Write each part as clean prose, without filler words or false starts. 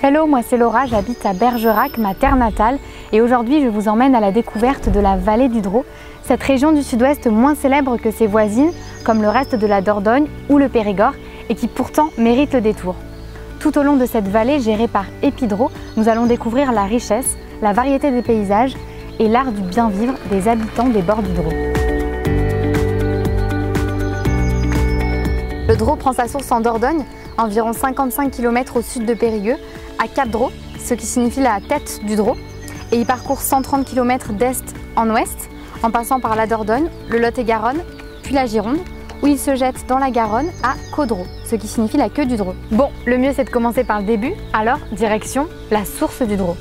Hello, moi c'est Laura, j'habite à Bergerac, ma terre natale, et aujourd'hui je vous emmène à la découverte de la vallée du Drô, cette région du sud-ouest moins célèbre que ses voisines, comme le reste de la Dordogne ou le Périgord, et qui pourtant mérite le détour. Tout au long de cette vallée gérée par Epidro, nous allons découvrir la richesse, la variété des paysages et l'art du bien vivre des habitants des bords du Drô. Le Drô prend sa source en Dordogne, environ 55 km au sud de Périgueux, à Cap-Drô, ce qui signifie la tête du Drô, et il parcourt 130 km d'est en ouest, en passant par la Dordogne, le Lot-et-Garonne, puis la Gironde, où il se jette dans la Garonne à Caudrot, ce qui signifie la queue du Drô. Bon, le mieux c'est de commencer par le début, alors direction la source du Drô.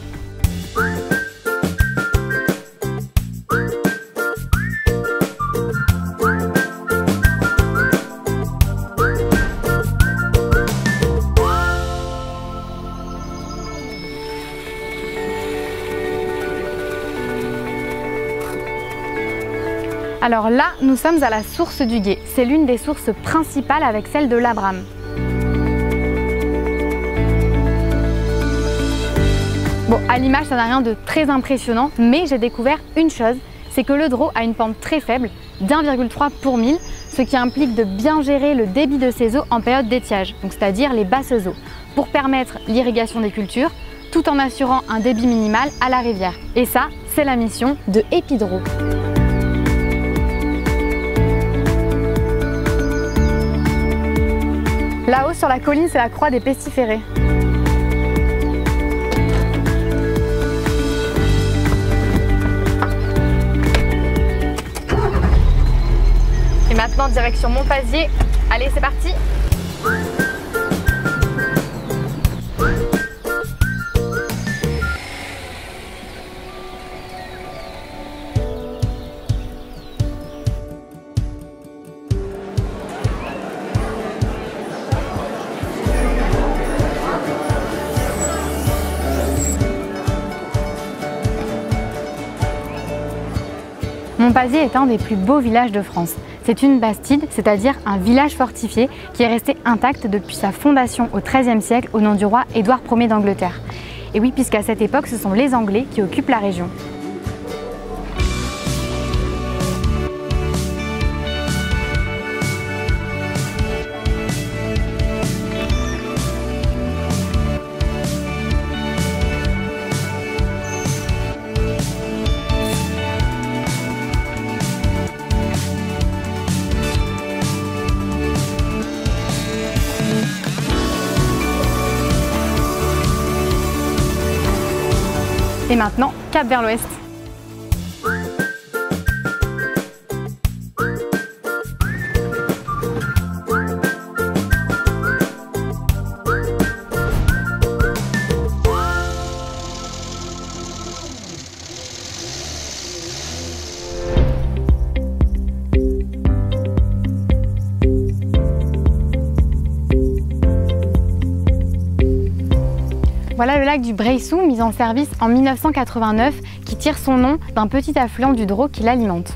Alors là, nous sommes à la source du Gué. C'est l'une des sources principales avec celle de l'Abraham. Bon, à l'image, ça n'a rien de très impressionnant, mais j'ai découvert une chose, c'est que le Drô a une pente très faible, d'1,3 pour 1000, ce qui implique de bien gérer le débit de ses eaux en période d'étiage, donc c'est-à-dire les basses eaux, pour permettre l'irrigation des cultures, tout en assurant un débit minimal à la rivière. Et ça, c'est la mission de Epidro. Là-haut sur la colline, c'est la croix des pestiférés. Et maintenant, direction Montpazier. Allez, c'est parti! Montpazier est un des plus beaux villages de France. C'est une bastide, c'est-à-dire un village fortifié qui est resté intact depuis sa fondation au XIIIe siècle au nom du roi Édouard Ier d'Angleterre. Et oui, puisqu'à cette époque, ce sont les Anglais qui occupent la région. Et maintenant, cap vers l'ouest. Voilà le lac du Breissou, mis en service en 1989, qui tire son nom d'un petit affluent du Drô qui l'alimente.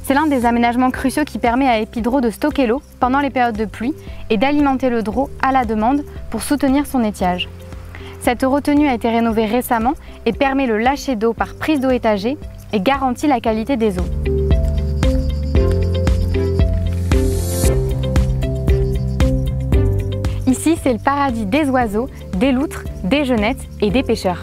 C'est l'un des aménagements cruciaux qui permet à Epidro de stocker l'eau pendant les périodes de pluie et d'alimenter le Drô à la demande pour soutenir son étiage. Cette retenue a été rénovée récemment et permet le lâcher d'eau par prise d'eau étagée et garantit la qualité des eaux. Ici, c'est le paradis des oiseaux, des loutres, des genettes et des pêcheurs.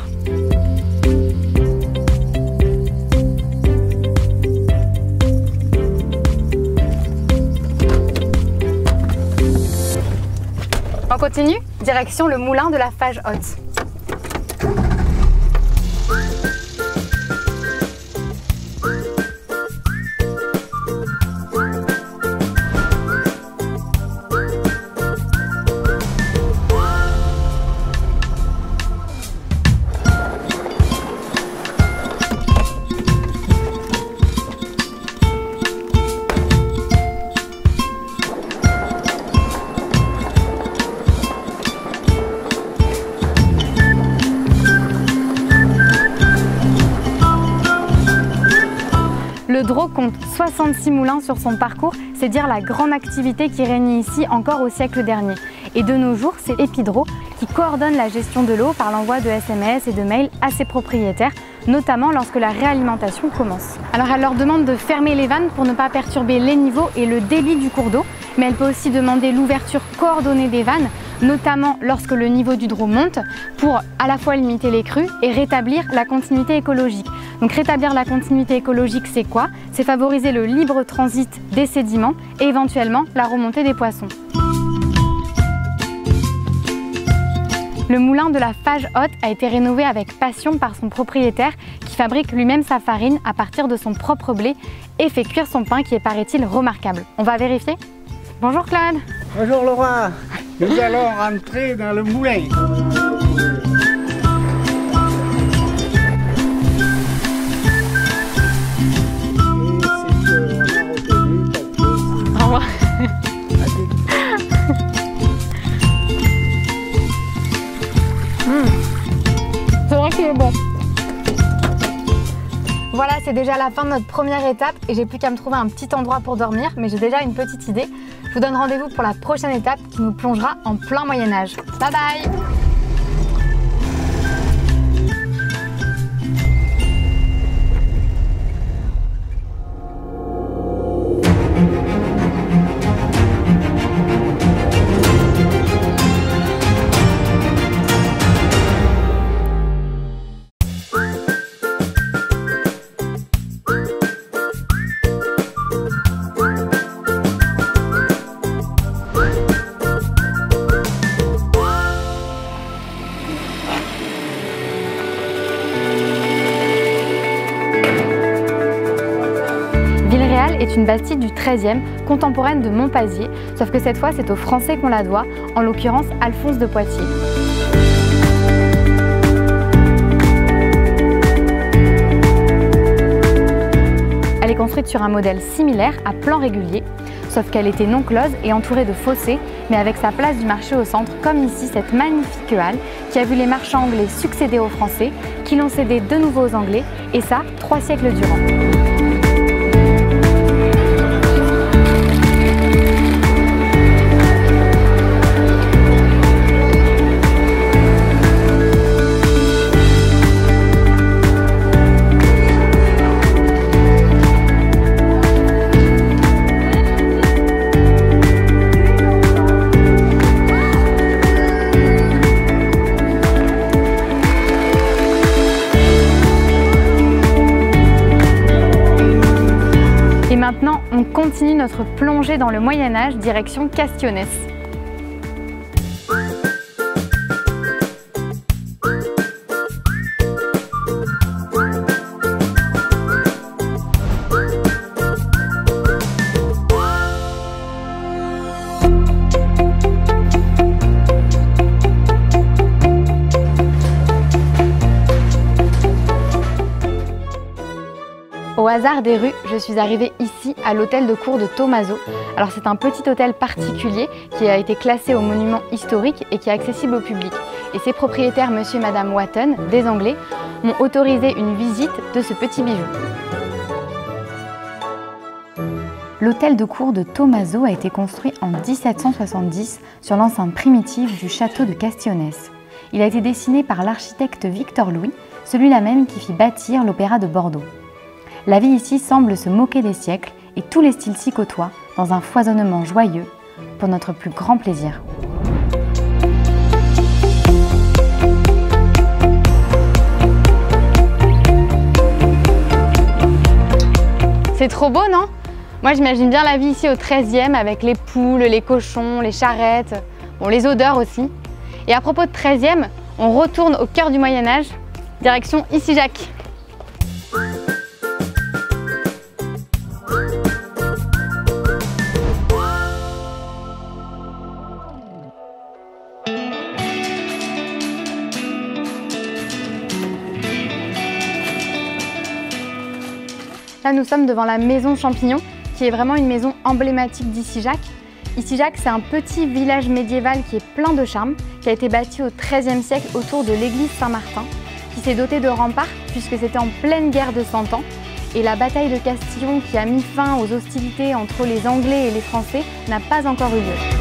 On continue, direction le moulin de la Fage Haute. Le Drô compte 66 moulins sur son parcours, c'est dire la grande activité qui régnait ici encore au siècle dernier. Et de nos jours, c'est Epidro qui coordonne la gestion de l'eau par l'envoi de SMS et de mails à ses propriétaires, notamment lorsque la réalimentation commence. Alors elle leur demande de fermer les vannes pour ne pas perturber les niveaux et le débit du cours d'eau, mais elle peut aussi demander l'ouverture coordonnée des vannes, notamment lorsque le niveau du Dro monte, pour à la fois limiter les crues et rétablir la continuité écologique. Donc rétablir la continuité écologique, c'est quoi? C'est favoriser le libre transit des sédiments et éventuellement la remontée des poissons. Le moulin de la Fage Haute a été rénové avec passion par son propriétaire qui fabrique lui-même sa farine à partir de son propre blé et fait cuire son pain qui est, paraît-il, remarquable. On va vérifier? Bonjour Claude. Bonjour Laura. Nous allons rentrer dans le moulin. Au revoir. C'est vrai qu'il est bon. Voilà, c'est déjà la fin de notre première étape et j'ai plus qu'à me trouver un petit endroit pour dormir, mais j'ai déjà une petite idée. Je vous donne rendez-vous pour la prochaine étape qui nous plongera en plein Moyen-Âge. Bye bye! Est une bastide du XIIIe, contemporaine de Montpazier, sauf que cette fois c'est aux Français qu'on la doit, en l'occurrence Alphonse de Poitiers. Elle est construite sur un modèle similaire à plan régulier, sauf qu'elle était non close et entourée de fossés, mais avec sa place du marché au centre, comme ici cette magnifique halle qui a vu les marchands anglais succéder aux Français, qui l'ont cédé de nouveau aux Anglais, et ça 3 siècles durant. Maintenant, on continue notre plongée dans le Moyen-Âge, direction Castionès. Au hasard des rues, je suis arrivée ici à l'hôtel de cour de Thomazeau. Alors c'est un petit hôtel particulier qui a été classé au monument historique et qui est accessible au public. Et ses propriétaires, monsieur et madame Watton, des Anglais, m'ont autorisé une visite de ce petit bijou. L'hôtel de cour de Thomazeau a été construit en 1770 sur l'enceinte primitive du château de Castionès. Il a été dessiné par l'architecte Victor Louis, celui-là même qui fit bâtir l'Opéra de Bordeaux. La vie ici semble se moquer des siècles et tous les styles s'y côtoient dans un foisonnement joyeux pour notre plus grand plaisir. C'est trop beau, non? Moi j'imagine bien la vie ici au XIIIe avec les poules, les cochons, les charrettes, bon, les odeurs aussi. Et à propos de XIIIe, on retourne au cœur du Moyen-Âge, direction Ici-Jacques. Là, nous sommes devant la maison Champignon, qui est vraiment une maison emblématique d'Ici-Jacques. Ici-Jacques, c'est un petit village médiéval qui est plein de charme, qui a été bâti au XIIIe siècle autour de l'église Saint-Martin, qui s'est doté de remparts puisque c'était en pleine guerre de 100 ans. Et la bataille de Castillon, qui a mis fin aux hostilités entre les Anglais et les Français, n'a pas encore eu lieu.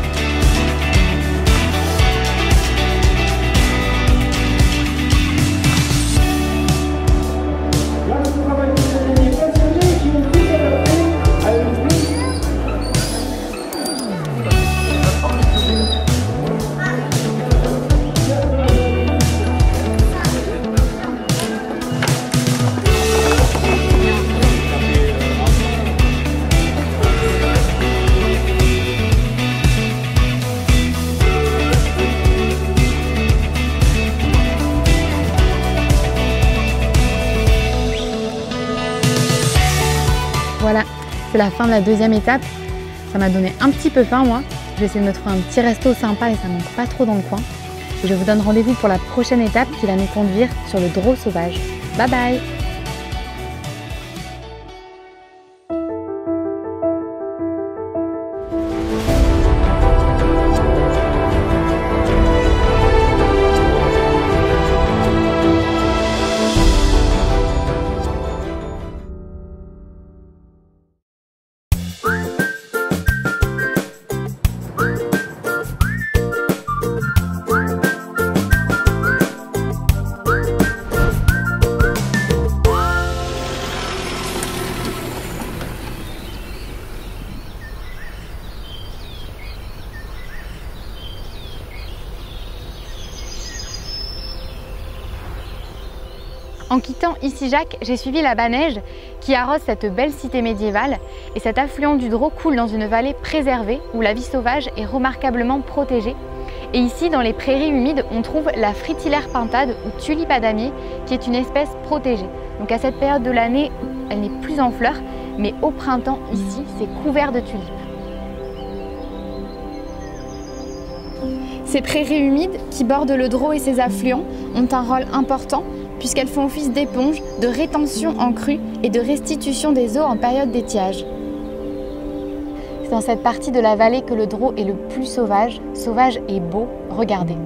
C'est la fin de la deuxième étape. Ça m'a donné un petit peu faim moi. Je vais essayer de me trouver un petit resto sympa et ça manque pas trop dans le coin. Et je vous donne rendez-vous pour la prochaine étape qui va nous conduire sur le Drô sauvage. Bye bye! En quittant Issy-Jacques, j'ai suivi la Baneige qui arrose cette belle cité médiévale et cet affluent du Drô coule dans une vallée préservée où la vie sauvage est remarquablement protégée. Et ici, dans les prairies humides, on trouve la fritillaire pintade ou tulipe à damier qui est une espèce protégée. Donc à cette période de l'année, elle n'est plus en fleurs, mais au printemps, ici, c'est couvert de tulipes. Ces prairies humides qui bordent le Drô et ses affluents ont un rôle important puisqu'elles font office d'éponge, de rétention en crue et de restitution des eaux en période d'étiage. C'est dans cette partie de la vallée que le Drô est le plus sauvage et beau, regardez.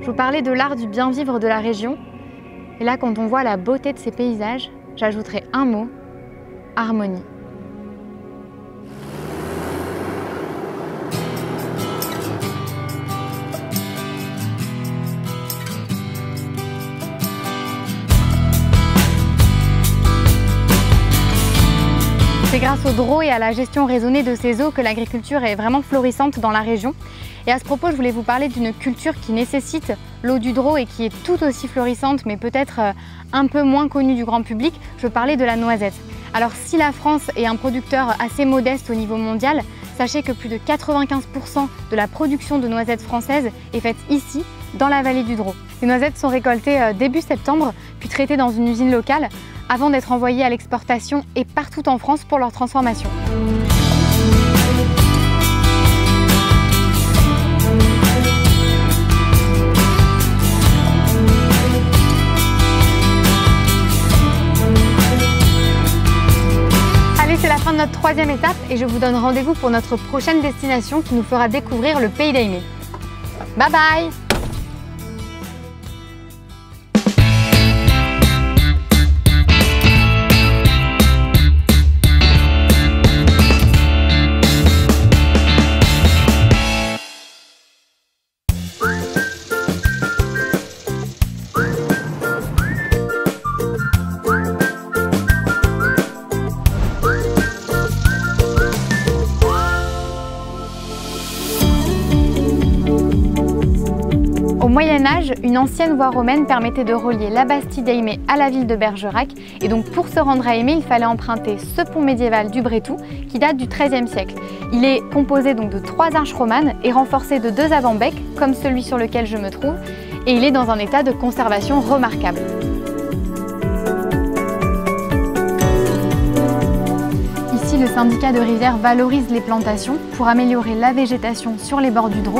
Je vous parlais de l'art du bien vivre de la région. Et là, quand on voit la beauté de ces paysages, j'ajouterai un mot, harmonie. C'est grâce au Drô et à la gestion raisonnée de ces eaux que l'agriculture est vraiment florissante dans la région. Et à ce propos, je voulais vous parler d'une culture qui nécessite l'eau du Drô et qui est tout aussi florissante, mais peut-être un peu moins connue du grand public. Je parlais de la noisette. Alors si la France est un producteur assez modeste au niveau mondial, sachez que plus de 95% de la production de noisettes françaises est faite ici, dans la vallée du Drô. Les noisettes sont récoltées début septembre, puis traitées dans une usine locale, avant d'être envoyées à l'exportation et partout en France pour leur transformation. Allez, c'est la fin de notre troisième étape et je vous donne rendez-vous pour notre prochaine destination qui nous fera découvrir le pays d'Aimé. Bye bye! Au Moyen-Âge, une ancienne voie romaine permettait de relier la Bastide d'Aimé à la ville de Bergerac. Et donc pour se rendre à Aimé, il fallait emprunter ce pont médiéval du Brétou qui date du XIIIe siècle. Il est composé donc de 3 arches romanes et renforcé de 2 avant-becs, comme celui sur lequel je me trouve. Et il est dans un état de conservation remarquable. Ici, le syndicat de rivière valorise les plantations pour améliorer la végétation sur les bords du Drô.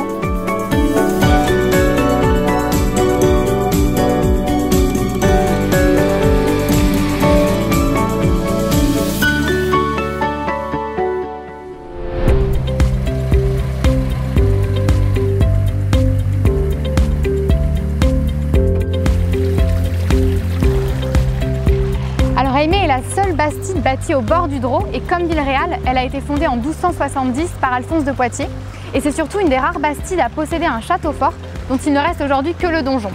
Alors Aimé est la seule bastide bâtie au bord du Drô et comme ville réale, elle a été fondée en 1270 par Alphonse de Poitiers. Et c'est surtout une des rares bastides à posséder un château fort dont il ne reste aujourd'hui que le donjon.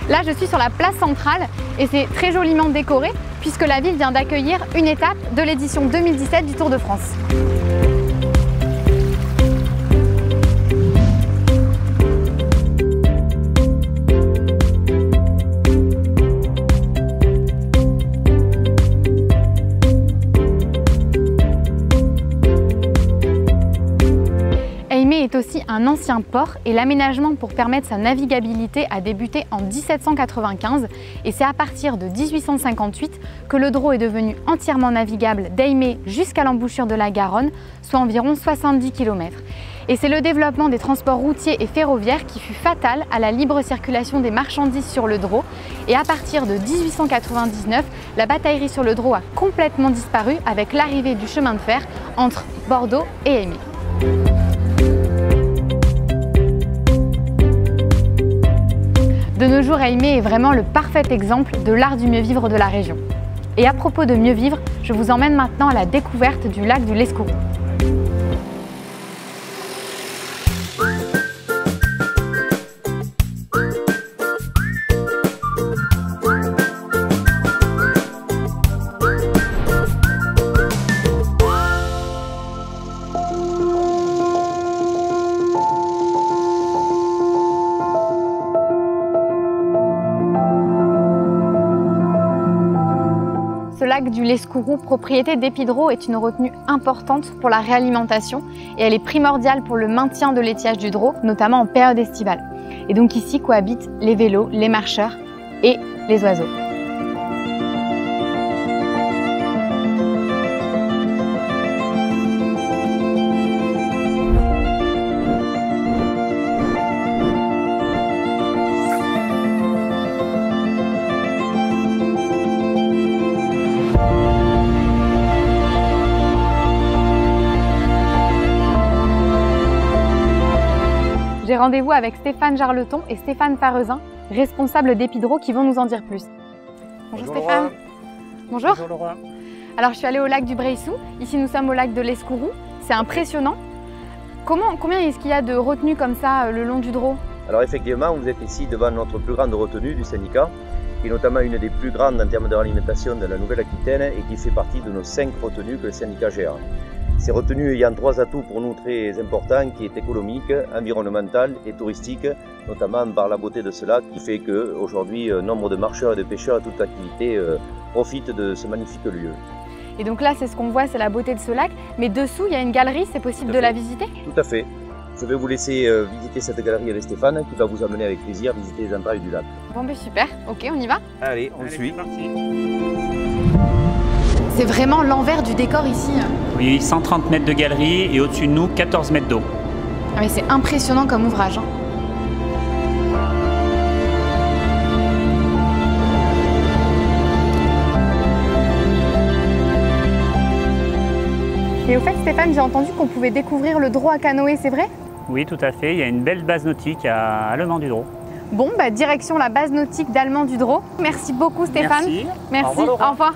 Là, je suis sur la place centrale et c'est très joliment décoré puisque la ville vient d'accueillir une étape de l'édition 2017 du Tour de France. Aimé est aussi un ancien port et l'aménagement pour permettre sa navigabilité a débuté en 1795 et c'est à partir de 1858 que le Drô est devenu entièrement navigable d'Aimé jusqu'à l'embouchure de la Garonne, soit environ 70 km. Et c'est le développement des transports routiers et ferroviaires qui fut fatal à la libre circulation des marchandises sur le Drô. Et à partir de 1899, la bataillerie sur le Drô a complètement disparu avec l'arrivée du chemin de fer entre Bordeaux et Aimé. De nos jours, Aimé est vraiment le parfait exemple de l'art du mieux vivre de la région. Et à propos de mieux vivre, je vous emmène maintenant à la découverte du lac du Lescourou. Ce lac du Lescourou, propriété d'Épidreau, est une retenue importante pour la réalimentation et elle est primordiale pour le maintien de l'étiage du Drô, notamment en période estivale. Et donc ici cohabitent les vélos, les marcheurs et les oiseaux. J'ai rendez-vous avec Stéphane Jarleton et Stéphane Farezin, responsables d'Épidreau, qui vont nous en dire plus. Bonjour Stéphane. Laura. Bonjour. Bonjour Laura. Alors je suis allée au lac du Breissou, ici nous sommes au lac de l'Escourou, c'est impressionnant. Combien est-ce qu'il y a de retenues comme ça le long du Drô? Alors effectivement, vous êtes ici devant notre plus grande retenue du syndicat, qui est notamment une des plus grandes en termes de réalimentation de la Nouvelle-Aquitaine et qui fait partie de nos 5 retenues que le syndicat gère. Ces retenues ayant 3 atouts pour nous très importants, qui est économique, environnemental et touristique, notamment par la beauté de ce lac qui fait qu'aujourd'hui, nombre de marcheurs et de pêcheurs à toute activité profitent de ce magnifique lieu. Et donc là, c'est ce qu'on voit, c'est la beauté de ce lac. Mais dessous, il y a une galerie, c'est possible de la visiter? Tout à fait. Je vais vous laisser visiter cette galerie avec Stéphane qui va vous amener avec plaisir visiter les entrailles du lac. Bon ben super, ok, on y va? Allez, on suit. C'est vraiment l'envers du décor ici. Oui, 130 mètres de galerie et au-dessus de nous, 14 mètres d'eau. Ah mais c'est impressionnant comme ouvrage. Et au fait Stéphane, j'ai entendu qu'on pouvait découvrir le Drô à canoë, c'est vrai? Oui, tout à fait. Il y a une belle base nautique à Allemand du Drô. Bon, bah, direction la base nautique d'Allemand du Drô. Merci beaucoup Stéphane. Merci. Merci. Au revoir, Laura. Au revoir.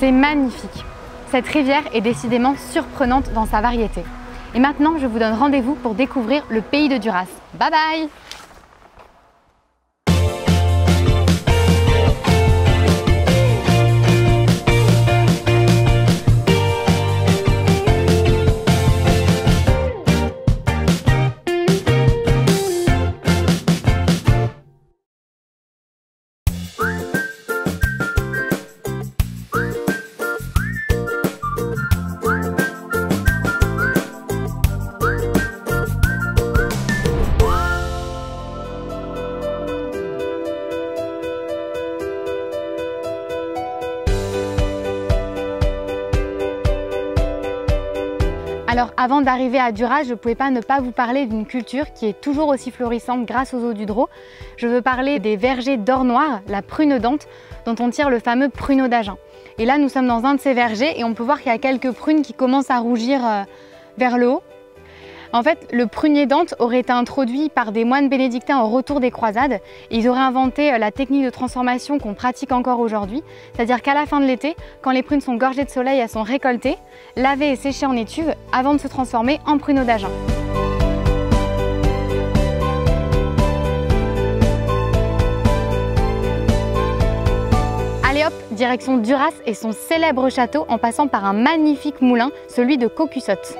C'est magnifique. Cette rivière est décidément surprenante dans sa variété. Et maintenant, je vous donne rendez-vous pour découvrir le pays de Duras. Bye bye! Alors avant d'arriver à Duras, je ne pouvais pas ne pas vous parler d'une culture qui est toujours aussi florissante grâce aux eaux du Drô. Je veux parler des vergers d'or noir, la prune dente, dont on tire le fameux pruneau d'Agen. Et là nous sommes dans un de ces vergers et on peut voir qu'il y a quelques prunes qui commencent à rougir vers le haut. En fait, le prunier dente aurait été introduit par des moines bénédictins au retour des croisades. Ils auraient inventé la technique de transformation qu'on pratique encore aujourd'hui, c'est-à-dire qu'à la fin de l'été, quand les prunes sont gorgées de soleil, elles sont récoltées, lavées et séchées en étuve avant de se transformer en pruneau d'Agen. Allez hop, direction Duras et son célèbre château en passant par un magnifique moulin, celui de Caucussotte.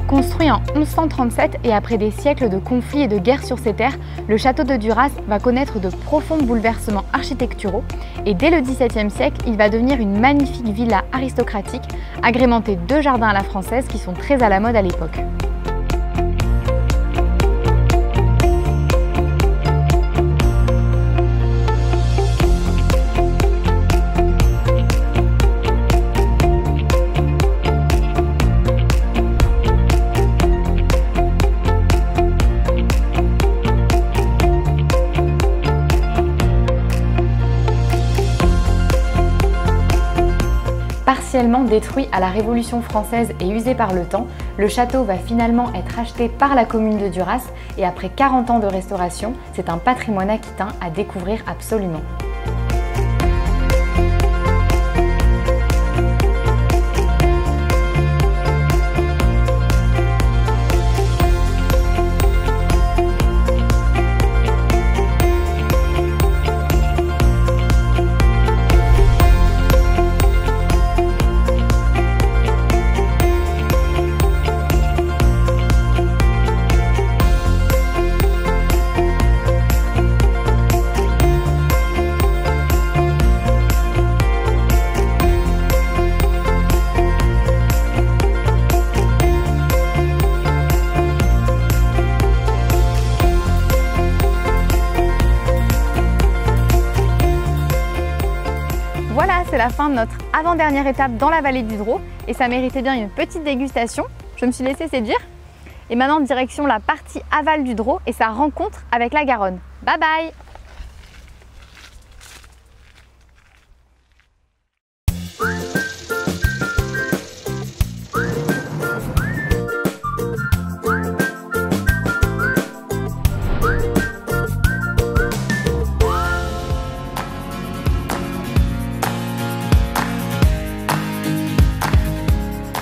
Construit en 1137 et après des siècles de conflits et de guerres sur ces terres, le château de Duras va connaître de profonds bouleversements architecturaux et dès le XVIIe siècle, il va devenir une magnifique villa aristocratique agrémentée de jardins à la française qui sont très à la mode à l'époque. Partiellement détruit à la Révolution française et usé par le temps, le château va finalement être acheté par la commune de Duras et après 40 ans de restauration, c'est un patrimoine aquitain à découvrir absolument. Voilà, c'est la fin de notre avant-dernière étape dans la vallée du Drô et ça méritait bien une petite dégustation. Je me suis laissée séduire. Et maintenant, direction la partie aval du Drô et sa rencontre avec la Garonne. Bye bye!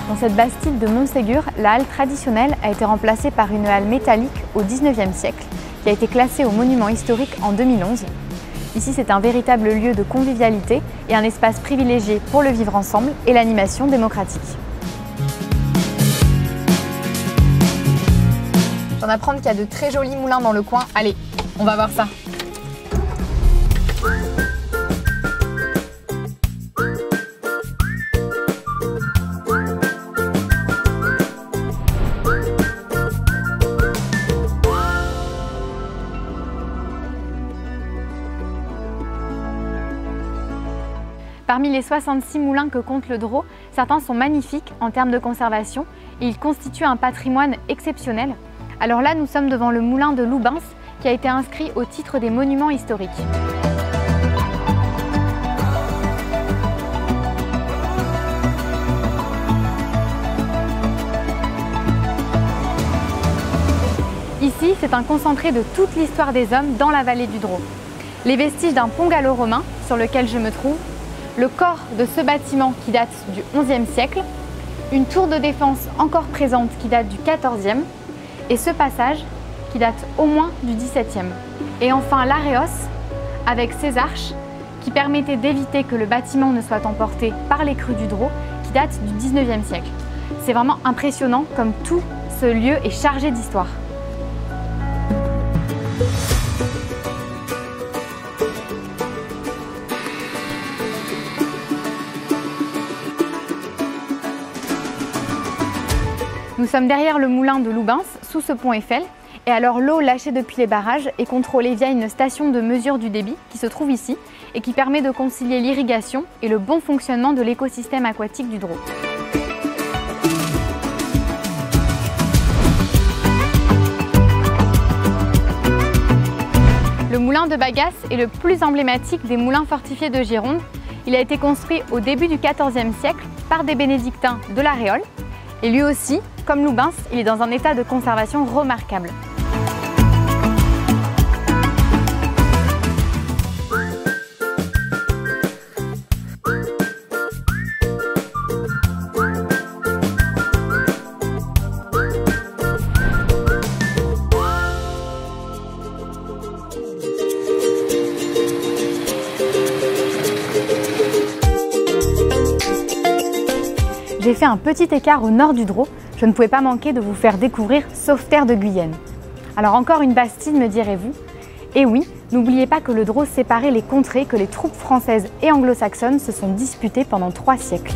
Dans cette bastide de Montségur, la halle traditionnelle a été remplacée par une halle métallique au XIXe siècle qui a été classée au monument historique en 2011. Ici, c'est un véritable lieu de convivialité et un espace privilégié pour le vivre ensemble et l'animation démocratique. Je viens d'apprendre qu'il y a de très jolis moulins dans le coin. Allez, on va voir ça. Parmi les 66 moulins que compte le Drô, certains sont magnifiques en termes de conservation et ils constituent un patrimoine exceptionnel. Alors là, nous sommes devant le moulin de Loubens qui a été inscrit au titre des monuments historiques. Ici, c'est un concentré de toute l'histoire des hommes dans la vallée du Drô. Les vestiges d'un pont gallo-romain sur lequel je me trouve, le corps de ce bâtiment qui date du XIe siècle, une tour de défense encore présente qui date du XIVe et ce passage qui date au moins du XVIIe. Et enfin l'Areos avec ses arches qui permettaient d'éviter que le bâtiment ne soit emporté par les crues du Drô qui date du XIXe siècle. C'est vraiment impressionnant comme tout ce lieu est chargé d'histoire. Nous sommes derrière le moulin de Loubens, sous ce pont Eiffel, et alors l'eau lâchée depuis les barrages est contrôlée via une station de mesure du débit qui se trouve ici et qui permet de concilier l'irrigation et le bon fonctionnement de l'écosystème aquatique du Drô. Le moulin de Bagasse est le plus emblématique des moulins fortifiés de Gironde. Il a été construit au début du XIVe siècle par des bénédictins de la Réole. Et lui aussi, comme Loubens, il est dans un état de conservation remarquable. J'ai fait un petit écart au nord du Drô. Je ne pouvais pas manquer de vous faire découvrir Sauveterre de Guyenne. Alors encore une bastide, me direz-vous? Et oui, n'oubliez pas que le Drô séparait les contrées que les troupes françaises et anglo-saxonnes se sont disputées pendant 3 siècles.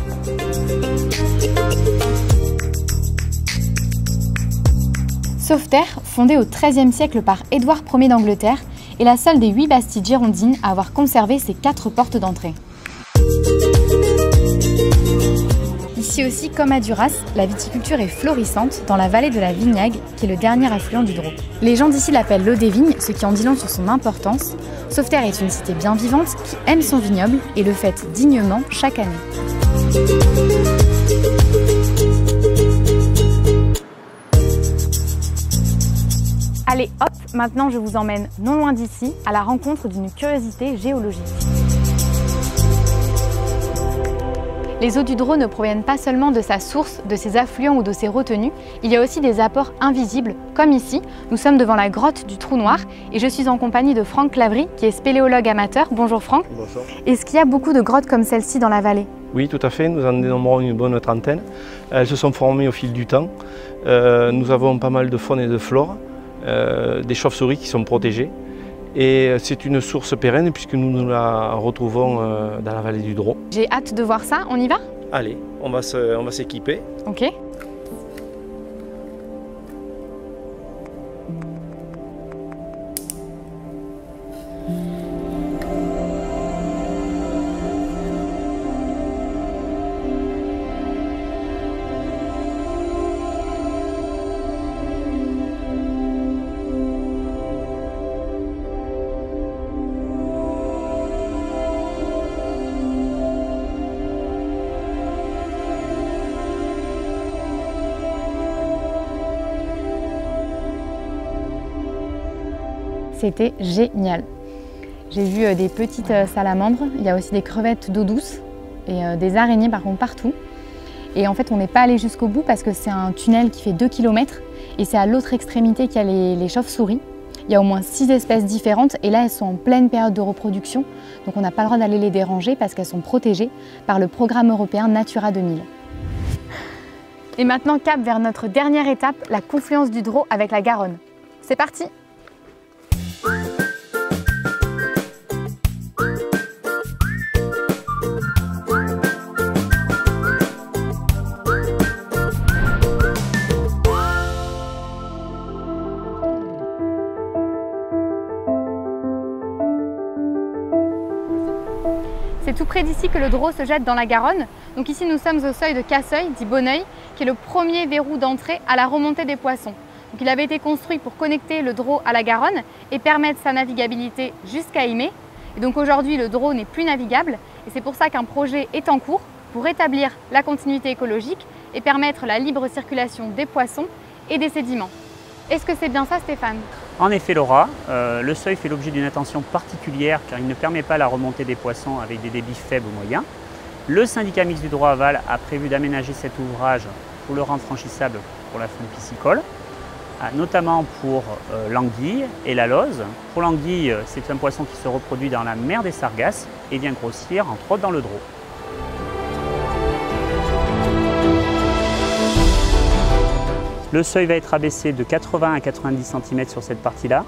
Sauveterre, fondée au XIIIe siècle par Édouard Ier d'Angleterre, est la seule des 8 bastides girondines à avoir conservé ses 4 portes d'entrée. Ici aussi, comme à Duras, la viticulture est florissante dans la vallée de la Vignague, qui est le dernier affluent du Drô. Les gens d'ici l'appellent l'eau des vignes, ce qui en dit long sur son importance. Sauveterre est une cité bien vivante qui aime son vignoble et le fête dignement chaque année. Allez hop, maintenant je vous emmène non loin d'ici à la rencontre d'une curiosité géologique. Les eaux du Drô ne proviennent pas seulement de sa source, de ses affluents ou de ses retenues, il y a aussi des apports invisibles, comme ici. Nous sommes devant la grotte du Trou Noir et je suis en compagnie de Franck Clavry, qui est spéléologue amateur. Bonjour Franck. Bonjour. Est-ce qu'il y a beaucoup de grottes comme celle-ci dans la vallée? Oui, tout à fait, nous en dénombrons une bonne trentaine. Elles se sont formées au fil du temps. Nous avons pas mal de faune et de flore, des chauves-souris qui sont protégées. Et c'est une source pérenne puisque nous la retrouvons dans la vallée du Drô. J'ai hâte de voir ça, on y va? Allez, on va s'équiper. Ok. C'était génial. J'ai vu des petites salamandres, il y a aussi des crevettes d'eau douce et des araignées par contre partout. Et en fait on n'est pas allé jusqu'au bout parce que c'est un tunnel qui fait 2 km et c'est à l'autre extrémité qu'il y a les chauves-souris. Il y a au moins 6 espèces différentes et là elles sont en pleine période de reproduction, donc on n'a pas le droit d'aller les déranger parce qu'elles sont protégées par le programme européen Natura 2000. Et maintenant cap vers notre dernière étape, la confluence du Drô avec la Garonne. C'est parti! C'est tout près d'ici que le Drô se jette dans la Garonne. Donc ici nous sommes au seuil de Casseuil, dit Bonneuil, qui est le premier verrou d'entrée à la remontée des poissons. Donc il avait été construit pour connecter le Drô à la Garonne et permettre sa navigabilité jusqu'à Aimé. Et donc aujourd'hui le Drô n'est plus navigable et c'est pour ça qu'un projet est en cours pour rétablir la continuité écologique et permettre la libre circulation des poissons et des sédiments. Est-ce que c'est bien ça, Stéphane? En effet, Laura, le seuil fait l'objet d'une attention particulière car il ne permet pas la remontée des poissons avec des débits faibles ou moyens. Le syndicat mixte du Drô aval a prévu d'aménager cet ouvrage pour le rendre franchissable pour la faune piscicole, notamment pour l'anguille et la lauze. Pour l'anguille, c'est un poisson qui se reproduit dans la mer des Sargasses et vient grossir entre autres dans le Drô. Le seuil va être abaissé de 80 à 90 cm sur cette partie-là.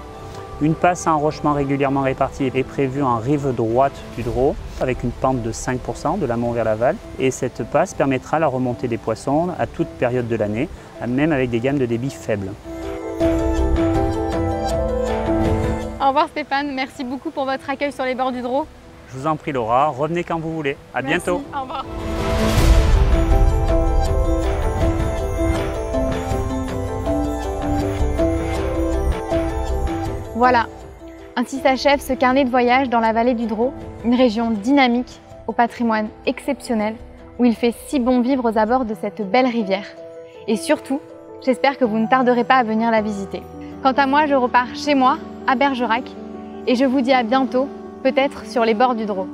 Une passe à enrochement régulièrement répartie est prévue en rive droite du Drô avec une pente de 5% de l'amont vers l'aval. Et cette passe permettra la remontée des poissons à toute période de l'année, même avec des gammes de débit faibles. Au revoir Stéphane, merci beaucoup pour votre accueil sur les bords du Drô. Je vous en prie Laura, revenez quand vous voulez. À bientôt. Au revoir. Voilà, ainsi s'achève ce carnet de voyage dans la vallée du Drô, une région dynamique, au patrimoine exceptionnel, où il fait si bon vivre aux abords de cette belle rivière. Et surtout, j'espère que vous ne tarderez pas à venir la visiter. Quant à moi, je repars chez moi, à Bergerac, et je vous dis à bientôt, peut-être sur les bords du Drô.